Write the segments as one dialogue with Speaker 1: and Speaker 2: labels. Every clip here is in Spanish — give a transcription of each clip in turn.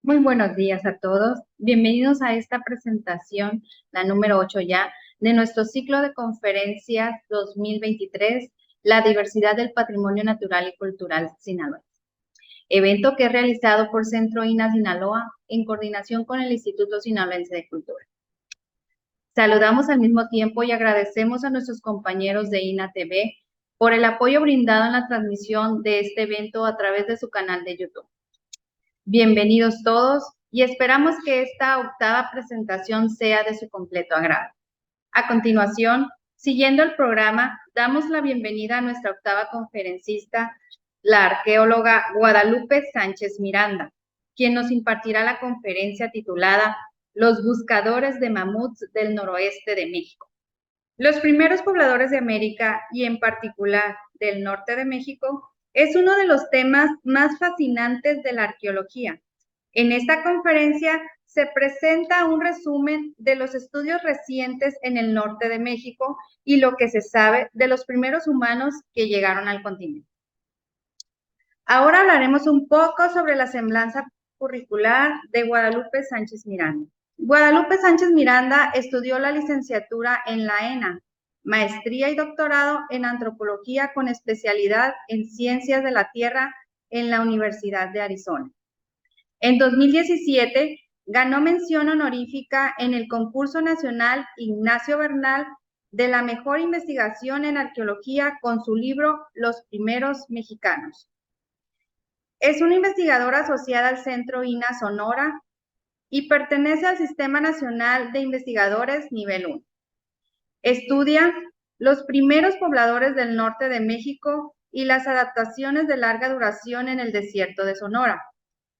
Speaker 1: Muy buenos días a todos. Bienvenidos a esta presentación, la número 8 ya, de nuestro ciclo de conferencias 2023, La diversidad del patrimonio natural y cultural Sinaloa. Evento que es realizado por Centro INA Sinaloa en coordinación con el Instituto Sinaloense de Cultura. Saludamos al mismo tiempo y agradecemos a nuestros compañeros de INA TV por el apoyo brindado en la transmisión de este evento a través de su canal de YouTube. Bienvenidos todos y esperamos que esta octava presentación sea de su completo agrado. A continuación, siguiendo el programa, damos la bienvenida a nuestra octava conferencista, la arqueóloga Guadalupe Sánchez Miranda, quien nos impartirá la conferencia titulada Los buscadores de mamuts del noroeste de México. Los primeros pobladores de América y en particular del norte de México es uno de los temas más fascinantes de la arqueología. En esta conferencia se presenta un resumen de los estudios recientes en el norte de México y lo que se sabe de los primeros humanos que llegaron al continente. Ahora hablaremos un poco sobre la semblanza curricular de Guadalupe Sánchez Miranda. Guadalupe Sánchez Miranda estudió la licenciatura en la ENA, maestría y doctorado en antropología con especialidad en ciencias de la tierra en la Universidad de Arizona. En 2017 ganó mención honorífica en el concurso nacional Ignacio Bernal de la mejor investigación en arqueología con su libro Los primeros mexicanos. Es una investigadora asociada al Centro INA Sonora y pertenece al Sistema Nacional de Investigadores Nivel 1. Estudia los primeros pobladores del norte de México y las adaptaciones de larga duración en el desierto de Sonora.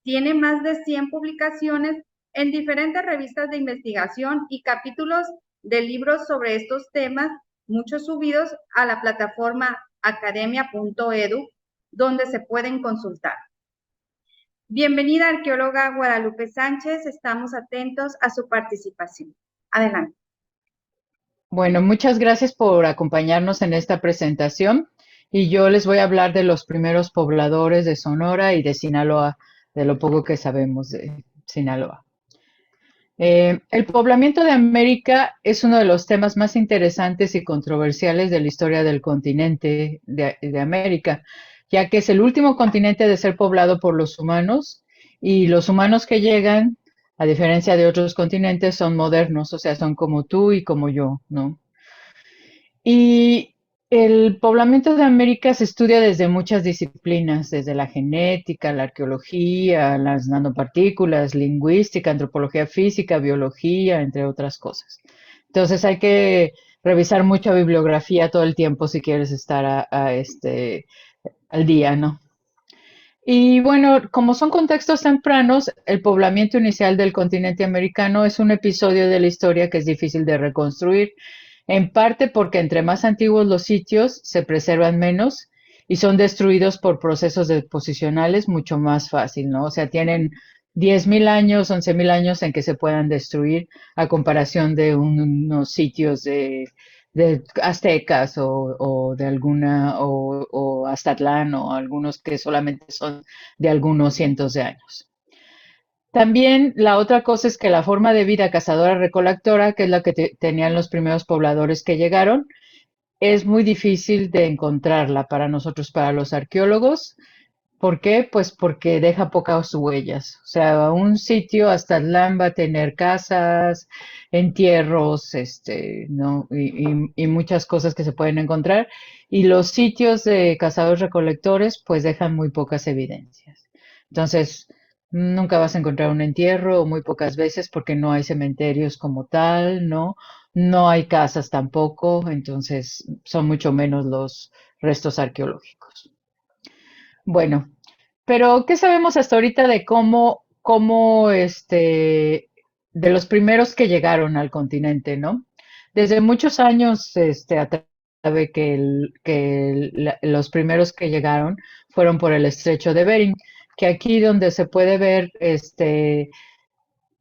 Speaker 1: Tiene más de 100 publicaciones en diferentes revistas de investigación y capítulos de libros sobre estos temas, muchos subidos a la plataforma academia.edu, donde se pueden consultar. Bienvenida, arqueóloga Guadalupe Sánchez. Estamos atentos a su participación. Adelante.
Speaker 2: Bueno, muchas gracias por acompañarnos en esta presentación y yo les voy a hablar de los primeros pobladores de Sonora y de Sinaloa, de lo poco que sabemos de Sinaloa. El poblamiento de América es uno de los temas más interesantes y controversiales de la historia del continente de América, ya que es el último continente de ser poblado por los humanos y los humanos que llegan, a diferencia de otros continentes, son modernos, o sea, son como tú y como yo, ¿no? Y el poblamiento de América se estudia desde muchas disciplinas, desde la genética, la arqueología, las nanopartículas, lingüística, antropología física, biología, entre otras cosas. Entonces hay que revisar mucha bibliografía todo el tiempo si quieres estar al día, ¿no? Y bueno, como son contextos tempranos, el poblamiento inicial del continente americano es un episodio de la historia que es difícil de reconstruir, en parte porque entre más antiguos los sitios se preservan menos y son destruidos por procesos deposicionales mucho más fácil, ¿no? O sea, tienen 10.000 años, 11.000 años en que se puedan destruir a comparación de unos sitios de aztecas o de alguna o Aztatlán o algunos que solamente son de algunos cientos de años. También la otra cosa es que la forma de vida cazadora-recolectora, que es la que tenían los primeros pobladores que llegaron, es muy difícil de encontrarla para nosotros, para los arqueólogos. ¿Por qué? Pues porque deja pocas huellas. O sea, un sitio hasta Aztlán va a tener casas, entierros, ¿no? Y muchas cosas que se pueden encontrar. Y los sitios de cazadores recolectores, pues dejan muy pocas evidencias. Entonces, nunca vas a encontrar un entierro o muy pocas veces porque no hay cementerios como tal, ¿no? No hay casas tampoco, entonces son mucho menos los restos arqueológicos. Bueno, pero ¿qué sabemos hasta ahorita de de los primeros que llegaron al continente, ¿no? Desde muchos años, atrás, sabe que los primeros que llegaron fueron por el estrecho de Bering, que aquí donde se puede ver,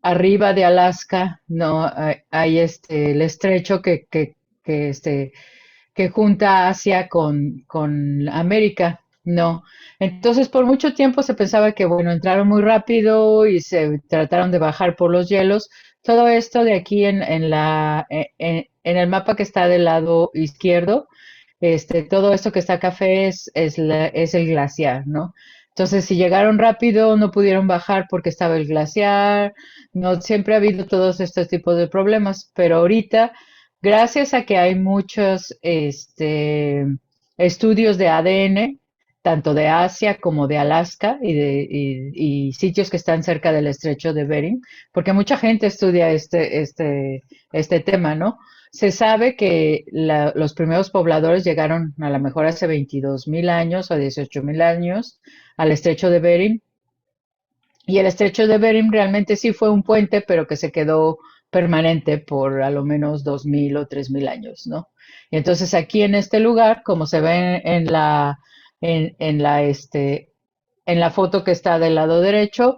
Speaker 2: arriba de Alaska, ¿no? Hay el estrecho que, que junta Asia con América. No. Entonces, por mucho tiempo se pensaba que, bueno, entraron muy rápido y se trataron de bajar por los hielos. Todo esto de aquí en el mapa que está del lado izquierdo, todo esto que está café es el glaciar, ¿no? Entonces, si llegaron rápido, no pudieron bajar porque estaba el glaciar. No, siempre ha habido todos estos tipos de problemas, pero ahorita, gracias a que hay muchos, estudios de ADN, tanto de Asia como de Alaska y sitios que están cerca del estrecho de Bering, porque mucha gente estudia este tema, ¿no? Se sabe que los primeros pobladores llegaron a lo mejor hace 22.000 años o 18.000 años al estrecho de Bering, y el estrecho de Bering realmente sí fue un puente, pero que se quedó permanente por a lo menos 2.000 o 3.000 años, ¿no? Y entonces aquí en este lugar, como se ve en la foto que está del lado derecho,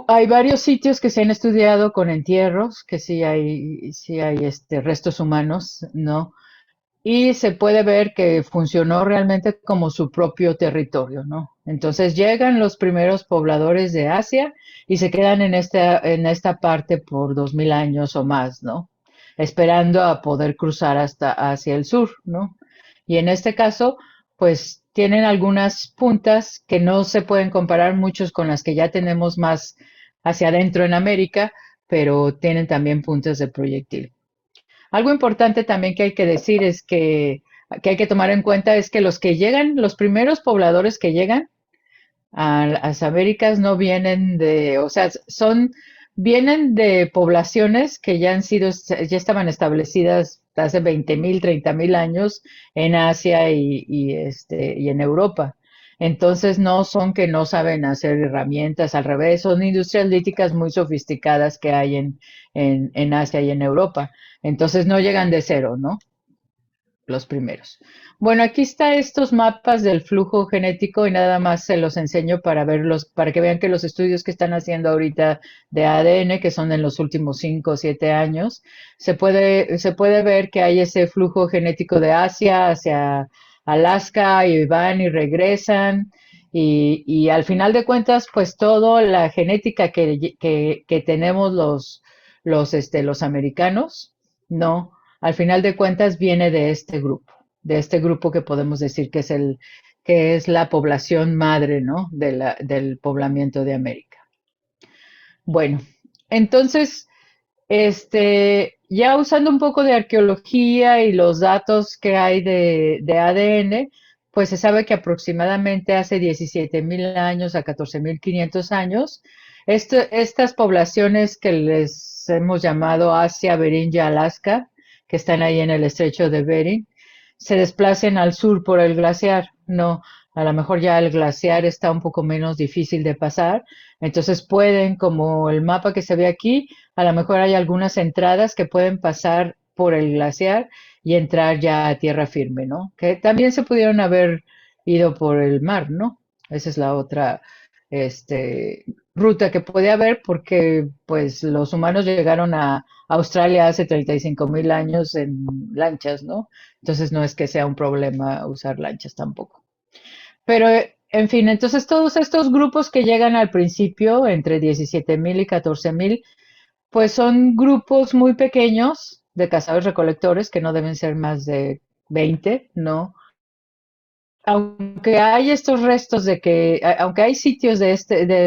Speaker 2: hay varios sitios que se han estudiado con entierros, que sí hay restos humanos, ¿no? Y se puede ver que funcionó realmente como su propio territorio, ¿no? Entonces llegan los primeros pobladores de Asia y se quedan en esta parte por 2.000 años o más, ¿no? Esperando a poder cruzar hasta hacia el sur, ¿no? Y en este caso, pues tienen algunas puntas que no se pueden comparar muchos con las que ya tenemos más hacia adentro en América, pero tienen también puntas de proyectil. Algo importante también que hay que decir es que hay que tomar en cuenta es que los que llegan, los primeros pobladores que llegan a las Américas no vienen o sea, vienen de poblaciones que ya estaban establecidas hace 20.000, 30.000 años en Asia y en Europa. Entonces no son que no saben hacer herramientas, al revés, son industrias líticas muy sofisticadas que hay en Asia y en Europa. Entonces no llegan de cero, ¿no? Los primeros. Bueno, aquí está estos mapas del flujo genético y nada más se los enseño para verlos, para que vean que los estudios que están haciendo ahorita de ADN, que son en los últimos 5 o 7 años, se puede ver que hay ese flujo genético de Asia hacia Alaska y van y regresan. Y al final de cuentas, pues toda la genética que tenemos los americanos, no, al final de cuentas viene de este grupo que podemos decir que es la población madre, ¿no? Del poblamiento de América. Bueno, entonces, ya usando un poco de arqueología y los datos que hay de ADN, pues se sabe que aproximadamente hace 17.000 años a 14.500 años, estas poblaciones que les hemos llamado Asia, Bering y Alaska, que están ahí en el estrecho de Bering, se desplacen al sur por el glaciar. No, a lo mejor ya el glaciar está un poco menos difícil de pasar, entonces pueden, como el mapa que se ve aquí, a lo mejor hay algunas entradas que pueden pasar por el glaciar y entrar ya a tierra firme, ¿no? Que también se pudieron haber ido por el mar, ¿no? Esa es la otra, ruta que puede haber porque, pues, los humanos llegaron a Australia hace 35.000 años en lanchas, ¿no? Entonces no es que sea un problema usar lanchas tampoco. Pero, en fin, entonces todos estos grupos que llegan al principio, entre 17.000 y 14.000, pues son grupos muy pequeños de cazadores recolectores que no deben ser más de 20, ¿no? Aunque hay estos restos aunque hay sitios de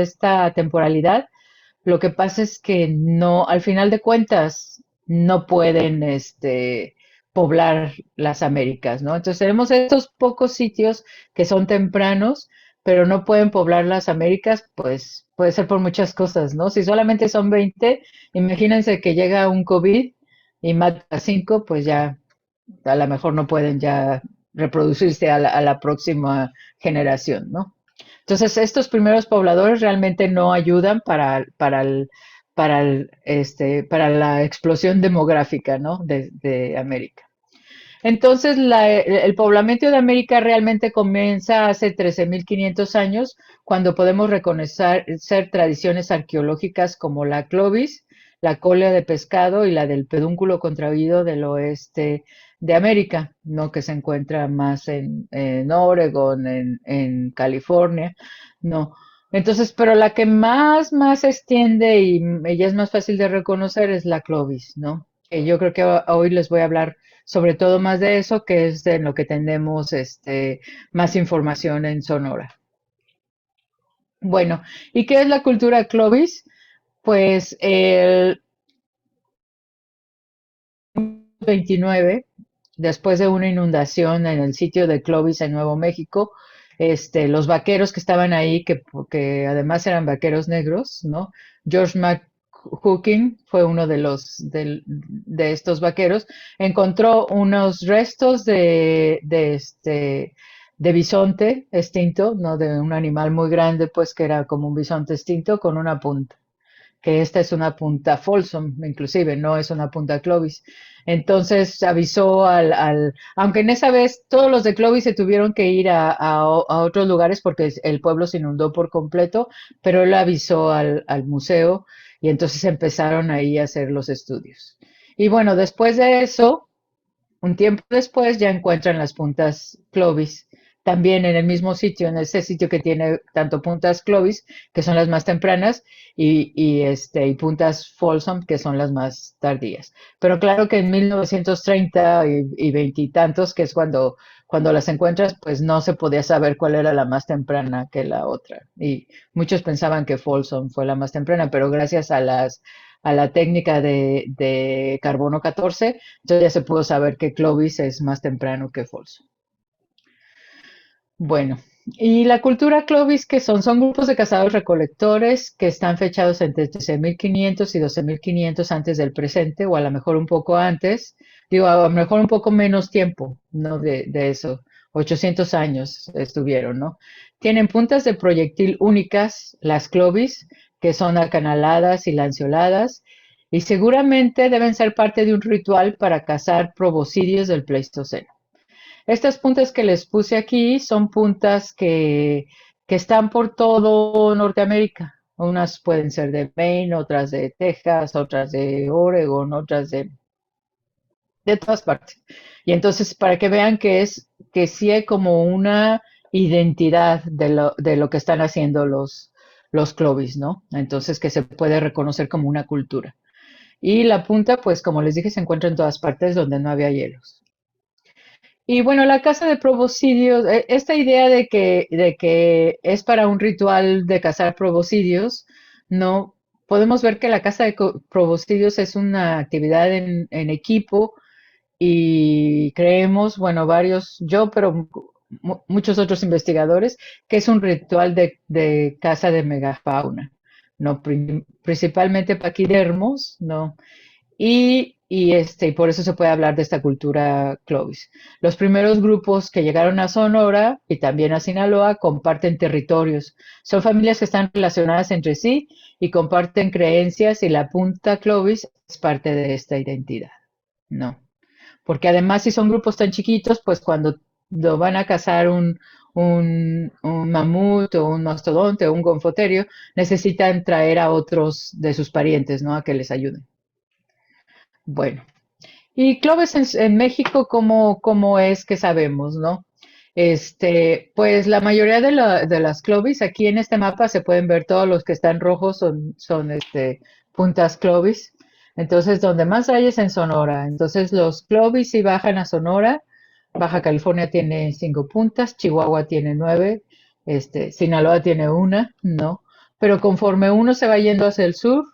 Speaker 2: esta temporalidad, lo que pasa es que no, al final de cuentas, no pueden, poblar las Américas, ¿no? Entonces tenemos estos pocos sitios que son tempranos, pero no pueden poblar las Américas, pues puede ser por muchas cosas, ¿no? Si solamente son 20, imagínense que llega un COVID y mata a 5, pues ya a lo mejor no pueden ya reproducirse a la próxima generación, ¿no? Entonces, estos primeros pobladores realmente no ayudan para la explosión demográfica, ¿no? De América. Entonces, el poblamiento de América realmente comienza hace 13.500 años, cuando podemos reconocer tradiciones arqueológicas como la clovis, la cola de pescado y la del pedúnculo contraído del oeste de América, ¿no? Que se encuentra más en Oregon, en California, ¿no? Entonces, pero la que más se extiende y ella es más fácil de reconocer es la Clovis, ¿no? Que yo creo que hoy les voy a hablar sobre todo más de eso, que es de lo que tenemos más información en Sonora. Bueno, ¿y qué es la cultura Clovis? Pues el 29, después de una inundación en el sitio de Clovis en Nuevo México, los vaqueros que estaban ahí, que además eran vaqueros negros, ¿no? George McHookin fue uno de estos vaqueros, encontró unos restos de bisonte extinto, ¿no? De un animal muy grande, pues que era como un bisonte extinto con una punta, que esta es una punta Folsom, inclusive, no es una punta Clovis. Entonces avisó aunque en esa vez todos los de Clovis se tuvieron que ir a otros lugares porque el pueblo se inundó por completo, pero él avisó al museo y entonces empezaron ahí a hacer los estudios. Y bueno, después de eso, un tiempo después ya encuentran las puntas Clovis, también en el mismo sitio, en ese sitio que tiene tanto puntas Clovis, que son las más tempranas, y puntas Folsom, que son las más tardías. Pero claro que en 1930 y veintitantos, que es cuando las encuentras, pues no se podía saber cuál era la más temprana que la otra. Y muchos pensaban que Folsom fue la más temprana, pero gracias a la técnica de carbono 14, entonces ya se pudo saber que Clovis es más temprano que Folsom. Bueno, y la cultura Clovis, que son grupos de cazadores recolectores que están fechados entre 13.500 y 12.500 antes del presente, o a lo mejor un poco antes, digo, a lo mejor un poco menos tiempo, ¿no? De eso, 800 años estuvieron, ¿no? Tienen puntas de proyectil únicas, las Clovis, que son acanaladas y lanceoladas, y seguramente deben ser parte de un ritual para cazar proboscidios del Pleistoceno. Estas puntas que les puse aquí son puntas que están por todo Norteamérica. Unas pueden ser de Maine, otras de Texas, otras de Oregon, otras de todas partes. Y entonces, para que vean que sí hay como una identidad de lo que están haciendo los Clovis, ¿no? Entonces, que se puede reconocer como una cultura. Y la punta, pues, como les dije, se encuentra en todas partes donde no había hielos. Y bueno, la casa de proboscidios, esta idea de que es para un ritual de cazar proboscidios, no podemos ver que la caza de proboscidios es una actividad en equipo y creemos, bueno, pero muchos otros investigadores, que es un ritual de caza de megafauna, no principalmente paquidermos, no, y por eso se puede hablar de esta cultura Clovis. Los primeros grupos que llegaron a Sonora y también a Sinaloa comparten territorios. Son familias que están relacionadas entre sí y comparten creencias y la punta Clovis es parte de esta identidad. No. Porque además si son grupos tan chiquitos, pues cuando lo van a cazar un mamut o un mastodonte o un gonfoterio, necesitan traer a otros de sus parientes, ¿no? A que les ayuden. Bueno, y Clovis en México, ¿cómo es que sabemos, no? Pues la mayoría de las Clovis, aquí en este mapa se pueden ver todos los que están rojos son puntas Clovis. Entonces, donde más hay es en Sonora. Entonces, los Clovis sí bajan a Sonora. Baja California tiene 5 puntas, Chihuahua tiene 9, Sinaloa tiene una, ¿no? Pero conforme uno se va yendo hacia el sur,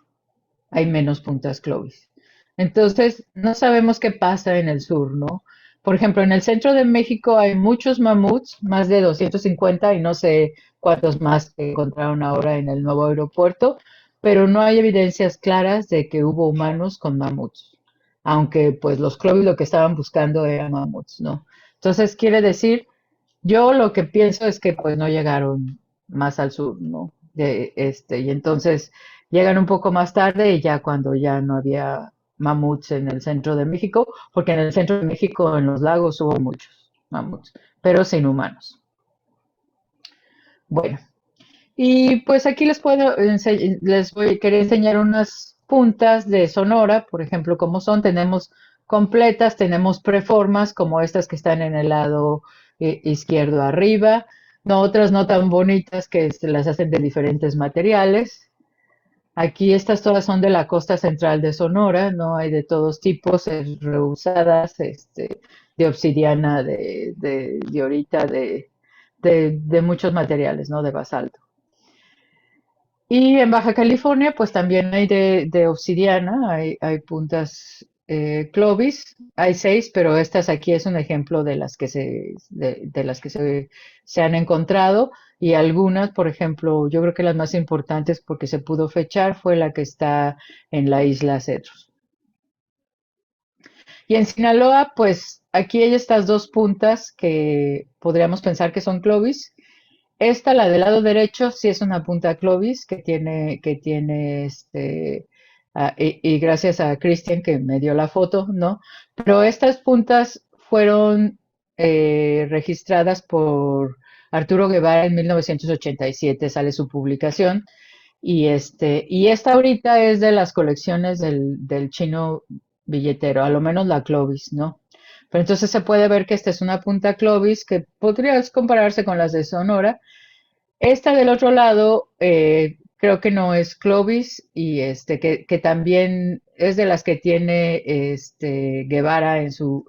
Speaker 2: hay menos puntas Clovis. Entonces, no sabemos qué pasa en el sur, ¿no? Por ejemplo, en el centro de México hay muchos mamuts, más de 250 y no sé cuántos más que encontraron ahora en el nuevo aeropuerto, pero no hay evidencias claras de que hubo humanos con mamuts, aunque pues los Clovis lo que estaban buscando eran mamuts, ¿no? Entonces, quiere decir, yo lo que pienso es que pues no llegaron más al sur, ¿no? Y entonces llegan un poco más tarde y ya cuando ya no había mamuts en el centro de México, porque en el centro de México, en los lagos, hubo muchos mamuts, pero sin humanos. Bueno, y pues aquí querer enseñar unas puntas de Sonora, por ejemplo, como son, tenemos completas, tenemos preformas como estas que están en el lado izquierdo arriba, no, otras no tan bonitas que se las hacen de diferentes materiales. Aquí estas todas son de la costa central de Sonora, no hay de todos tipos, reusadas, de obsidiana, de diorita, de muchos materiales, ¿no? De basalto. Y en Baja California, pues también hay de obsidiana, hay puntas Clovis, hay 6, pero estas aquí es un ejemplo de las que de las que se han encontrado y algunas, por ejemplo, yo creo que las más importantes porque se pudo fechar fue la que está en la isla Cedros. Y en Sinaloa, pues aquí hay estas dos puntas que podríamos pensar que son Clovis. Esta, la del lado derecho, sí es una punta Clovis que tiene y gracias a Christian que me dio la foto, ¿no? Pero estas puntas fueron registradas por Arturo Guevara en 1987, sale su publicación, y esta ahorita es de las colecciones del chino billetero, a lo menos la Clovis, ¿no? Pero entonces se puede ver que esta es una punta Clovis que podría compararse con las de Sonora. Esta del otro lado, creo que no es Clovis y que también es de las que tiene Guevara en su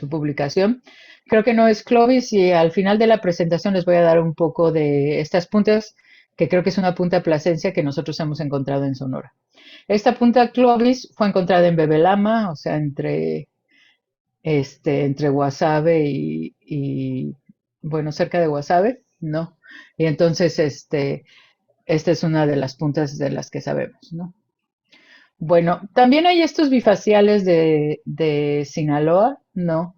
Speaker 2: publicación. Creo que no es Clovis y al final de la presentación les voy a dar un poco de estas puntas, que creo que es una punta Plasencia que nosotros hemos encontrado en Sonora. Esta punta Clovis fue encontrada en Bebelama, o sea, entre Guasave bueno, cerca de Guasave, ¿no? Y entonces, esta es una de las puntas de las que sabemos, ¿no? Bueno, también hay estos bifaciales de Sinaloa, ¿no?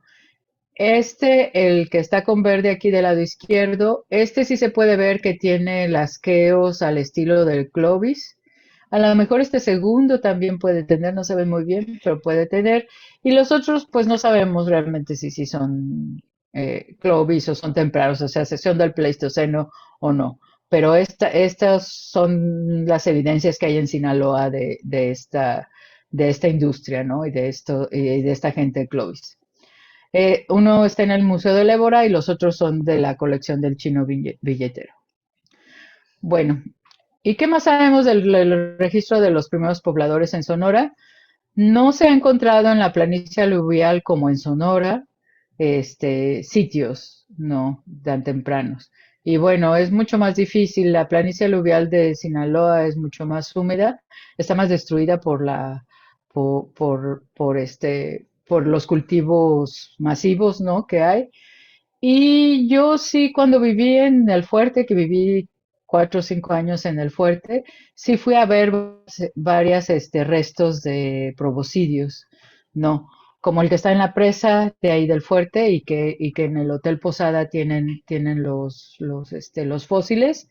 Speaker 2: El que está con verde aquí del lado izquierdo, sí se puede ver que tiene lasqueos al estilo del Clovis. A lo mejor este segundo también puede tener, no se ve muy bien, pero puede tener. Y los otros, pues no sabemos realmente si son Clovis o son tempranos, o sea, si son del Pleistoceno o no. Pero estas son las evidencias que hay en Sinaloa de esta industria, ¿no? Y de esta gente de Clovis. Uno está en el Museo del Ébora y los otros son de la colección del chino billetero. Bueno, ¿y qué más sabemos del registro de los primeros pobladores en Sonora? No se ha encontrado en la planicie aluvial como en Sonora, sitios, no, tan tempranos. Y bueno, es mucho más difícil. La planicie aluvial de Sinaloa es mucho más húmeda, está más destruida por los cultivos masivos, ¿no? Que hay. Y yo sí, cuando viví en el fuerte, que viví 4 o 5 años en el fuerte, sí fui a ver varias restos de proboscidios, ¿no? Como el que está en la presa de ahí del fuerte y que en el Hotel Posada tienen los fósiles.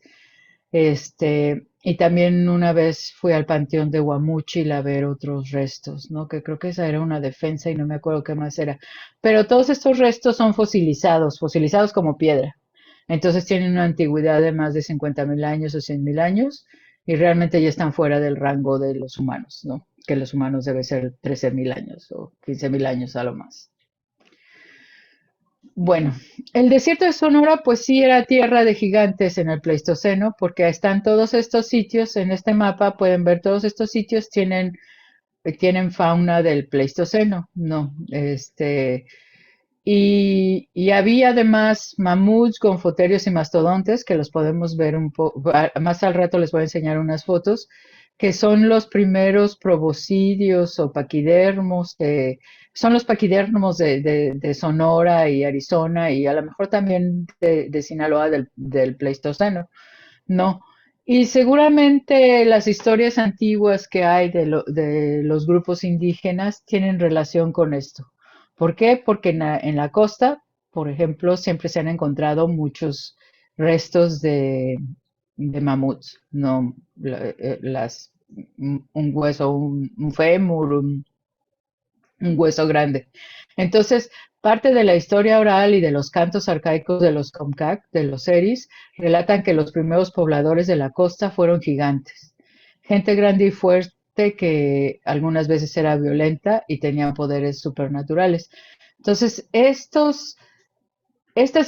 Speaker 2: Y también una vez fui al Panteón de Guamúchil a ver otros restos, ¿no? Que creo que esa era una defensa y no me acuerdo qué más era. Pero todos estos restos son fosilizados como piedra. Entonces tienen una antigüedad de más de 50.000 años o 100.000 años y realmente ya están fuera del rango de los humanos, ¿no? Que los humanos debe ser 13.000 años o 15.000 años a lo más. Bueno, el desierto de Sonora pues sí era tierra de gigantes en el Pleistoceno, porque están todos estos sitios en este mapa, pueden ver todos estos sitios tienen fauna del Pleistoceno, ¿no? Y había además mamuts, gonfoterios y mastodontes, que los podemos ver un poco, más al rato les voy a enseñar unas fotos, que son los primeros proboscidios o paquidermos, son los paquidermos de Sonora y Arizona y a lo mejor también de Sinaloa del Pleistoceno, ¿no? Y seguramente las historias antiguas que hay de los grupos indígenas tienen relación con esto. ¿Por qué? Porque en la costa, por ejemplo, siempre se han encontrado muchos restos de mamuts, ¿no? Un hueso, un fémur, un hueso grande. Entonces, parte de la historia oral y de los cantos arcaicos de los Comcac, de los Seris, relatan que los primeros pobladores de la costa fueron gigantes, gente grande y fuerte que algunas veces era violenta y tenía poderes supernaturales. Entonces, estas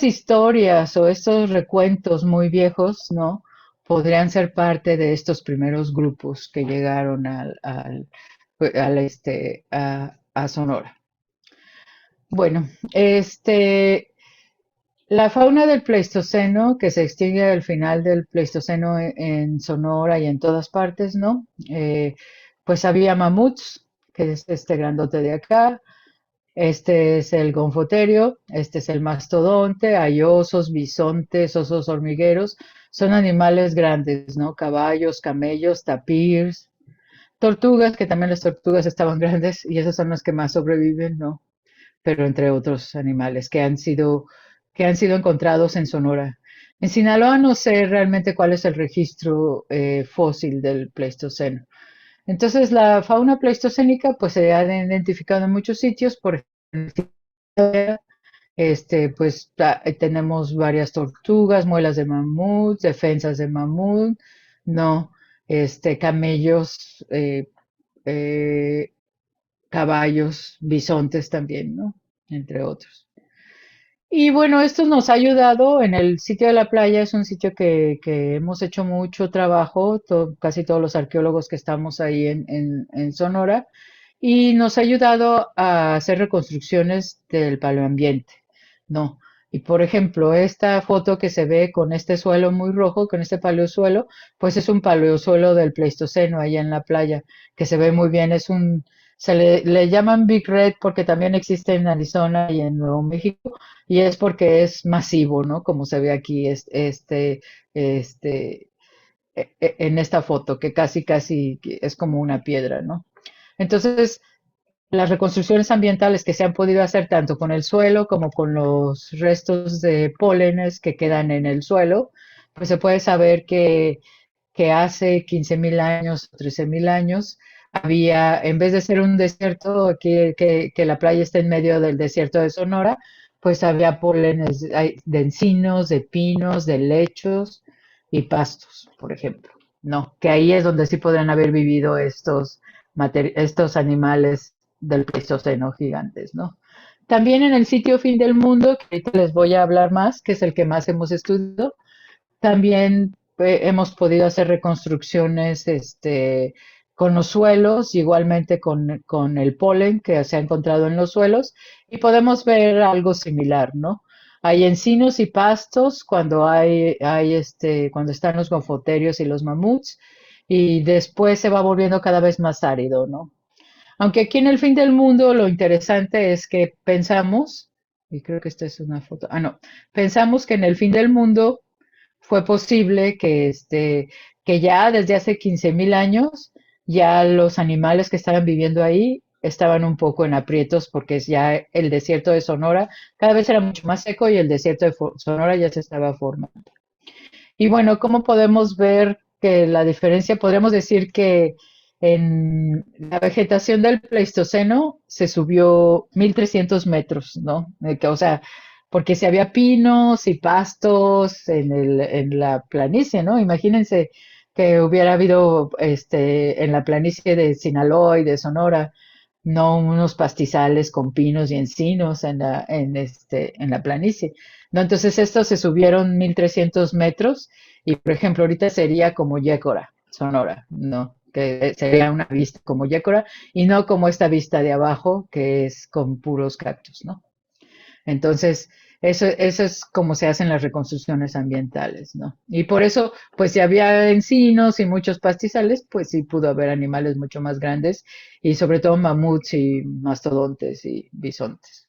Speaker 2: historias o estos recuentos muy viejos, ¿no? Podrían ser parte de estos primeros grupos que llegaron a Sonora. Bueno, la fauna del Pleistoceno, que se extingue al final del Pleistoceno en Sonora y en todas partes, ¿no? Pues había mamuts, que es este grandote de acá, este es el gonfoterio, este es el mastodonte, hay osos, bisontes, osos hormigueros, son animales grandes, ¿no? Caballos, camellos, tapirs, tortugas, que también las tortugas estaban grandes y esas son las que más sobreviven, ¿no? Pero entre otros animales que han sido encontrados en Sonora. En Sinaloa no sé realmente cuál es el registro fósil del Pleistoceno. Entonces, la fauna pleistocénica pues se ha identificado en muchos sitios, por ejemplo, pues tenemos varias tortugas, muelas de mamut, defensas de mamut, no, camellos, eh, caballos, bisontes también, ¿no? Entre otros. Y bueno, esto nos ha ayudado en el sitio de la playa, es un sitio que hemos hecho mucho trabajo, casi todos los arqueólogos que estamos ahí en Sonora, y nos ha ayudado a hacer reconstrucciones del paleoambiente, ¿no? Y por ejemplo, esta foto que se ve con este suelo muy rojo, con este paleosuelo, pues es un paleosuelo del Pleistoceno ahí en la playa, que se ve muy bien, le llaman Big Red porque también existe en Arizona y en Nuevo México, y es porque es masivo, ¿no? Como se ve aquí este, en esta foto, que casi es como una piedra, ¿no? Entonces, las reconstrucciones ambientales que se han podido hacer tanto con el suelo como con los restos de pólenes que quedan en el suelo, pues se puede saber que hace 15.000 años, 13.000 años, había, en vez de ser un desierto, aquí que la playa está en medio del desierto de Sonora, pues había pólenes de encinos, de pinos, de lechos y pastos, por ejemplo. No, que ahí es donde sí podrían haber vivido estos animales del Pleistoceno gigantes, ¿no? También en el sitio Fin del Mundo, que ahorita les voy a hablar más, que es el que más hemos estudiado, también hemos podido hacer reconstrucciones con los suelos, igualmente con el polen que se ha encontrado en los suelos, y podemos ver algo similar, ¿no? Hay encinos y pastos cuando están los gofoterios y los mamuts, y después se va volviendo cada vez más árido, ¿no? Aunque aquí en el fin del mundo lo interesante es que pensamos, y creo que esta es una foto, no, pensamos que en el fin del mundo fue posible que ya desde hace 15.000 años ya los animales que estaban viviendo ahí estaban un poco en aprietos porque ya el desierto de Sonora cada vez era mucho más seco y el desierto de Sonora ya se estaba formando. Y bueno, ¿cómo podemos ver que la diferencia? Podríamos decir que en la vegetación del Pleistoceno se subió 1.300 metros, ¿no? O sea, porque si había pinos y pastos en la planicie, ¿no? Imagínense que hubiera habido en la planicie de Sinaloa y de Sonora, no unos pastizales con pinos y encinos en la planicie. ¿No? Entonces estos se subieron 1.300 metros y, por ejemplo, ahorita sería como Yécora, Sonora, ¿no? Que sería una vista como Yécora y no como esta vista de abajo que es con puros cactus, ¿no? Entonces, eso es como se hacen las reconstrucciones ambientales, ¿no? Y por eso, pues si había encinos y muchos pastizales, pues sí pudo haber animales mucho más grandes y sobre todo mamuts y mastodontes y bisontes.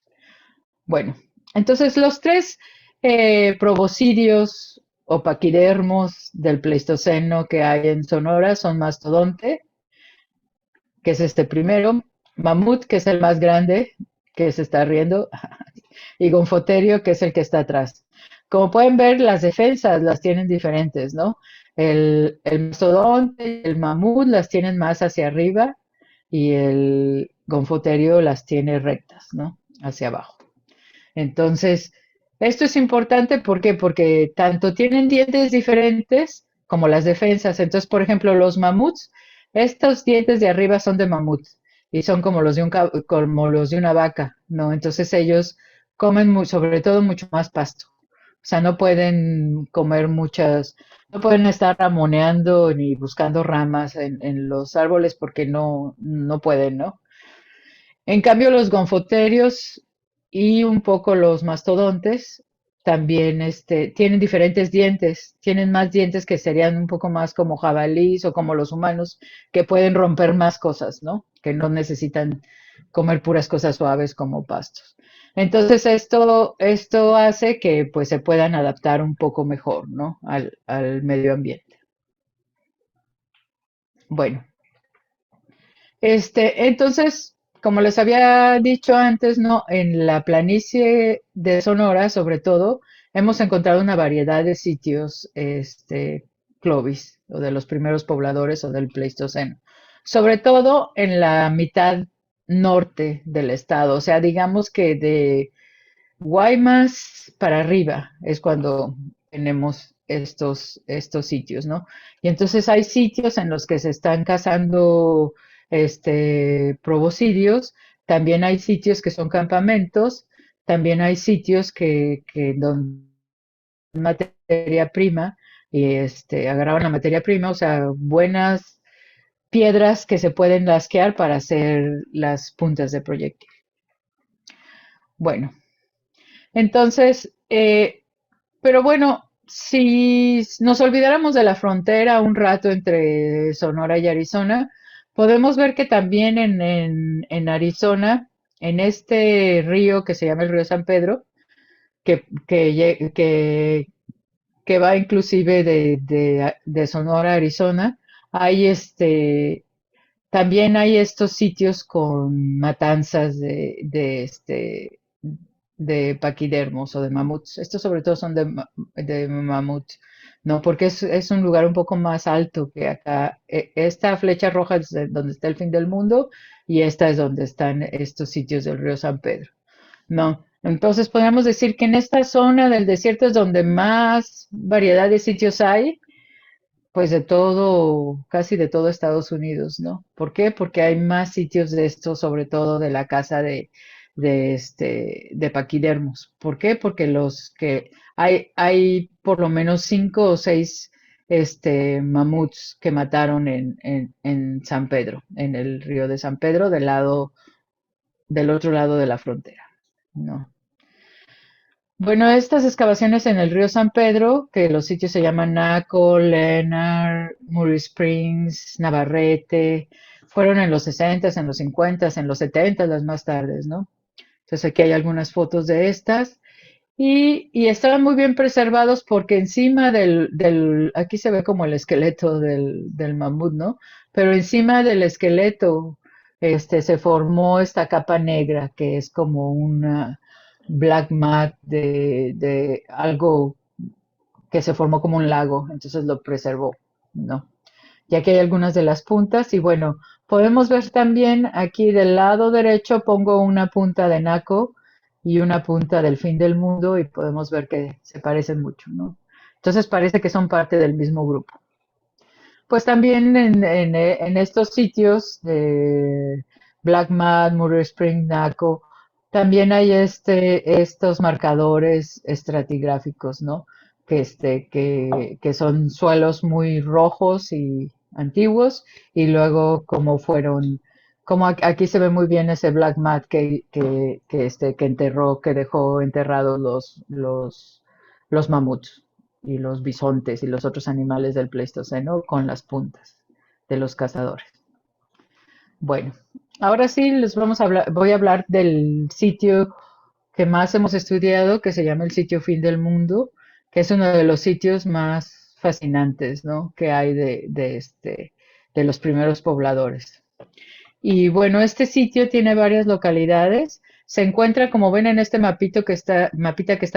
Speaker 2: Bueno, entonces los tres proboscidios o paquidermos del Pleistoceno que hay en Sonora son mastodonte, que es este primero, mamut, que es el más grande, que se está riendo, y gonfoterio, que es el que está atrás. Como pueden ver, las defensas las tienen diferentes, ¿no? El mastodonte, el mamut las tienen más hacia arriba y el gonfoterio las tiene rectas, ¿no? Hacia abajo. Entonces, esto es importante, ¿por qué? Porque tanto tienen dientes diferentes como las defensas. Entonces, por ejemplo, los mamuts Estos dientes de arriba son de mamut y son como los de como los de una vaca, ¿no? Entonces ellos comen sobre todo mucho más pasto. O sea, no pueden comer muchas, no pueden estar ramoneando ni buscando ramas en los árboles porque no pueden, ¿no? En cambio, los gonfoterios y un poco los mastodontes también tienen diferentes dientes, tienen más dientes que serían un poco más como jabalís o como los humanos, que pueden romper más cosas, ¿no? Que no necesitan comer puras cosas suaves como pastos. Entonces esto hace que pues se puedan adaptar un poco mejor, ¿no? Al medio ambiente. Bueno, entonces, como les había dicho antes, ¿no? En la planicie de Sonora, sobre todo, hemos encontrado una variedad de sitios, Clovis, o de los primeros pobladores o del Pleistoceno. Sobre todo en la mitad norte del estado, o sea, digamos que de Guaymas para arriba es cuando tenemos estos sitios, ¿no? Y entonces hay sitios en los que se están cazando proboscidios, también hay sitios que son campamentos, también hay sitios que donde materia prima y agarraban la materia prima, o sea, buenas piedras que se pueden lasquear para hacer las puntas de proyectil. Bueno, entonces, pero bueno, si nos olvidáramos de la frontera un rato entre Sonora y Arizona, podemos ver que también en Arizona, en este río que se llama el río San Pedro, que va inclusive de Sonora a Arizona, hay también hay estos sitios con matanzas de paquidermos o de mamuts. Estos sobre todo son de mamuts, ¿no? Porque es un lugar un poco más alto que acá. Esta flecha roja es donde está el fin del mundo y esta es donde están estos sitios del río San Pedro, ¿no? Entonces podríamos decir que en esta zona del desierto es donde más variedad de sitios hay, pues de todo, casi de todo Estados Unidos, ¿no? ¿Por qué? Porque hay más sitios de estos, sobre todo de la caza de paquidermos. ¿Por qué? Porque los que hay por lo menos 5 o 6 mamuts que mataron en San Pedro, en el río de San Pedro, del otro lado de la frontera, ¿no? Bueno, estas excavaciones en el río San Pedro, que los sitios se llaman Naco, Leonard, Murray Springs, Navarrete, fueron en los 60, en los 50, en los 70, las más tardes, ¿no? Entonces aquí hay algunas fotos de estas y estaban muy bien preservados porque encima aquí se ve como el esqueleto del mamut, ¿no? Pero encima del esqueleto, se formó esta capa negra que es como una black mat de algo que se formó como un lago, entonces lo preservó, ¿no? Ya que hay algunas de las puntas y bueno, podemos ver también aquí del lado derecho pongo una punta de naco y una punta del fin del mundo y podemos ver que se parecen mucho, ¿no? Entonces parece que son parte del mismo grupo. Pues también en estos sitios de Black Mud, Murray Spring, Naco, también hay estos marcadores estratigráficos, ¿no? Que son suelos muy rojos y antiguos, y luego como fueron, como aquí se ve muy bien ese Black Mud que dejó enterrados los mamuts y los bisontes y los otros animales del Pleistoceno con las puntas de los cazadores. Bueno, ahora sí voy a hablar del sitio que más hemos estudiado, que se llama el sitio Fin del Mundo, que es uno de los sitios más fascinantes, ¿no? Que hay de los primeros pobladores. Y bueno, este sitio tiene varias localidades. Se encuentra, como ven en este mapita que está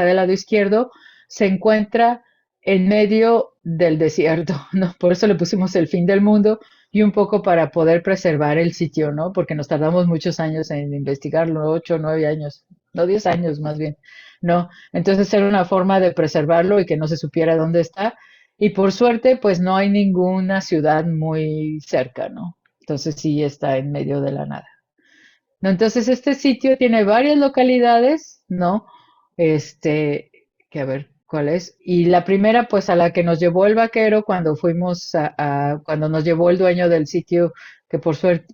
Speaker 2: del lado izquierdo, se encuentra en medio del desierto, ¿no? Por eso le pusimos el fin del mundo y un poco para poder preservar el sitio, ¿no? Porque nos tardamos muchos años en investigarlo, 8 o 9 años, no 10 años más bien, ¿no? Entonces era una forma de preservarlo y que no se supiera dónde está. Y por suerte, pues no hay ninguna ciudad muy cerca, ¿no? Entonces sí está en medio de la nada. ¿No? Entonces este sitio tiene varias localidades, ¿no? Este, que a ver cuál es. Y la primera, pues a la que nos llevó el vaquero cuando fuimos cuando nos llevó el dueño del sitio, que por suerte,